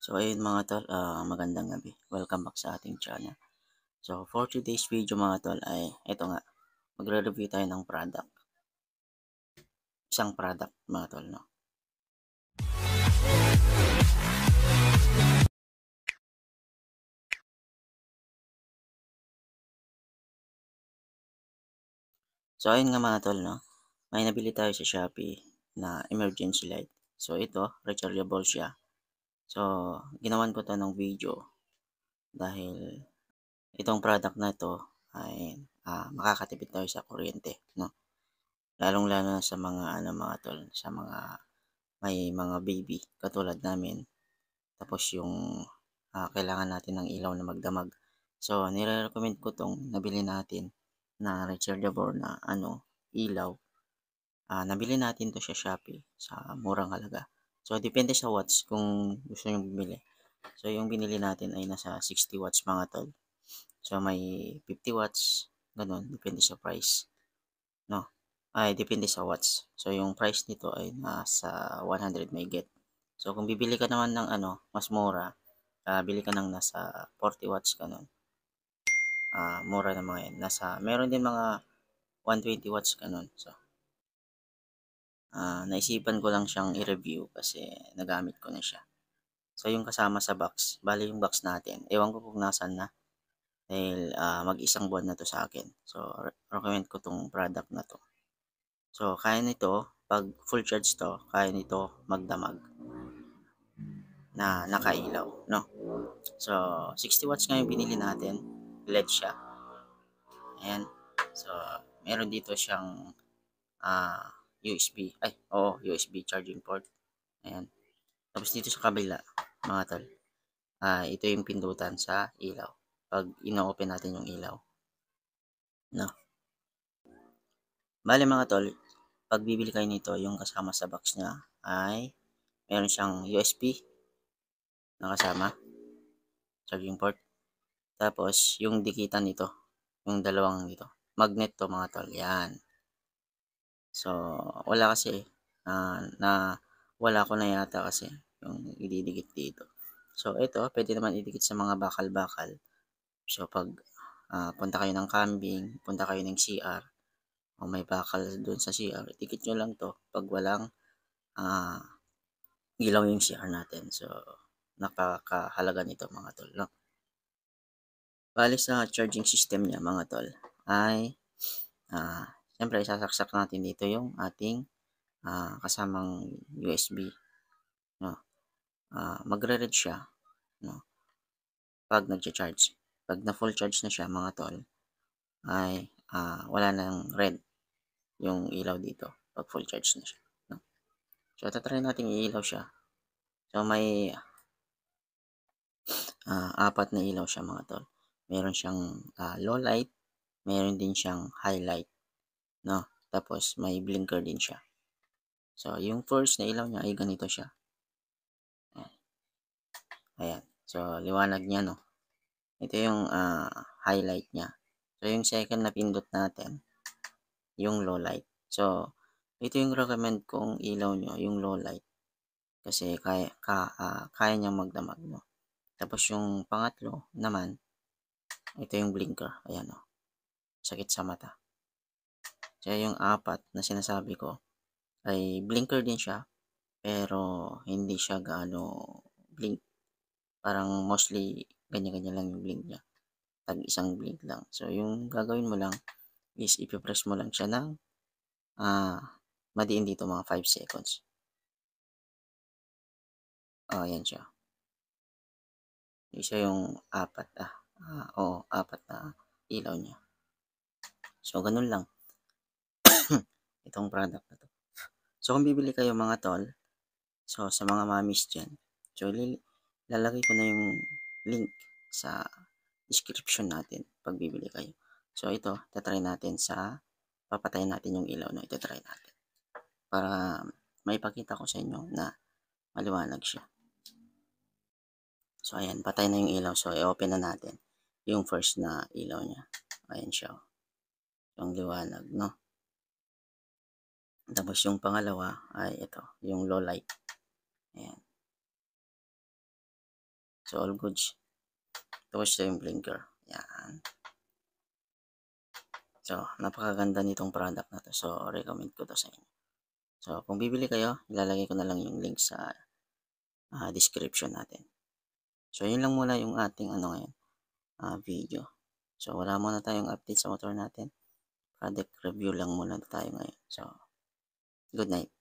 So ayun mga tol, magandang gabi. Welcome back sa ating channel. So for today's video mga tol ay ito nga, magre-review tayo ng product. Isang product mga tol, no? So ayun nga mga tol, no? May nabili tayo sa Shopee na emergency light. So ito, rechargeable siya. So ginawan ko to ng video dahil itong product na to ay makakatipid tayo sa kuryente, no? Lalong-lalo na sa mga ano mga tol, sa mga may mga baby katulad namin. Tapos yung kailangan natin ng ilaw na magdamag. So, nire-recommend ko 'tong nabili natin na rechargeable na ano, ilaw. Nabili natin 'to sa Shopee sa murang halaga. So, depende sa watts kung gusto niyong bumili. So, yung binili natin ay nasa 60 watts mga tol. So, may 50 watts, gano'n, depende sa price, no? Ay, depende sa watts. So, yung price nito ay nasa 100 mahigit. So, kung bibili ka naman ng ano, mas mura, bili ka ng nasa 40 watts gano'n. Mura na mga 'yan. Meron din mga 120 watts gano'n. So, naisipan ko lang siyang i-review kasi nagamit ko na siya. So, yung kasama sa box, bale yung box natin, ewan ko kung nasaan na dahil mag-isang buwan na 'to sa akin. So, recommend ko 'tong product na 'to. So, kaya nito, 'pag full charge 'to, kaya nito magdamag na nakailaw, no? So, 60 watts nga yung binili natin, LED siya. Ayan. So, meron dito siyang USB. Ay, oo, USB charging port. Ayan. Tapos dito sa kabila, mga tol, ito yung pindutan sa ilaw. Pag ino-open natin yung ilaw. No. Bale mga tol, pag bibili kayo nito, yung kasama sa box niya ay meron siyang USB na kasama, charging port. Tapos, yung dikitan nito, yung dalawang dito. Magnet to mga tol, yan. So, wala kasi, na wala ko na yata kasi yung ididikit dito. So, ito, pwede naman idikit sa mga bakal-bakal. So, pag punta kayo ng kambing, punta kayo ng CR, o may bakal doon sa CR, idikit nyo lang to pag walang ah, ilaw yung CR natin. So, napakahalaga nito mga tol. No? Bali sa charging system niya mga tol, ay siyempre isasaksak natin dito yung ating kasamang USB, no? Magre-red siya, no? Pag nagcha-charge. Pag na full charge na siya mga tol, ay wala nang red yung ilaw dito pag full charge na siya, no? So, tatry natin iilaw siya. So, may apat na ilaw siya mga tol. Meron siyang low light, meron din siyang highlight, no? Tapos may blinker din siya. So, yung first na ilaw niya ay ganito siya. Ayan. So, liwanag niya, no? Ito yung highlight niya. So, yung second na pindot natin, yung low light. So, ito yung recommend kong ilaw nyo, yung low light. Kasi kaya niyang magdamag, no? Tapos yung pangatlo naman, ito yung blinker. Ayan, no? Sakit sa mata. So, yung apat na sinasabi ko, ay blinker din siya, pero hindi siya gaano blink. Parang mostly ganyan-ganyan lang yung blink niya. Tag isang blink lang. So, yung gagawin mo lang is ipipress mo lang siya ng madiin dito mga 5 seconds. Ayan siya. Isa yung apat, oo, apat na ilaw niya. So, ganun lang. Itong product na to. So, kung bibili kayo mga tol, so, sa mga mamis dyan, so, lalagay ko na yung link sa description natin pag bibili kayo. So, ito, tatry natin papatayin natin yung ilaw na itatry natin. Para maipakita ko sa inyo na maliwanag siya. So, ayan, patay na yung ilaw. So, i-open na natin yung first na ilaw niya. Ayan siya. Yung liwanag, no? Tapos yung pangalawa ay ito, yung low light. Ayan. So, all goods. Tapos ito yung blinker. Yan. So, napakaganda nitong product na to. So, recommend ko to sa inyo. So, kung bibili kayo, ilalagay ko na lang yung link sa description natin. So, yun lang muna yung ating ngayon, video. So, wala muna tayong update sa motor natin. Product review lang muna tayo ngayon. So, good night.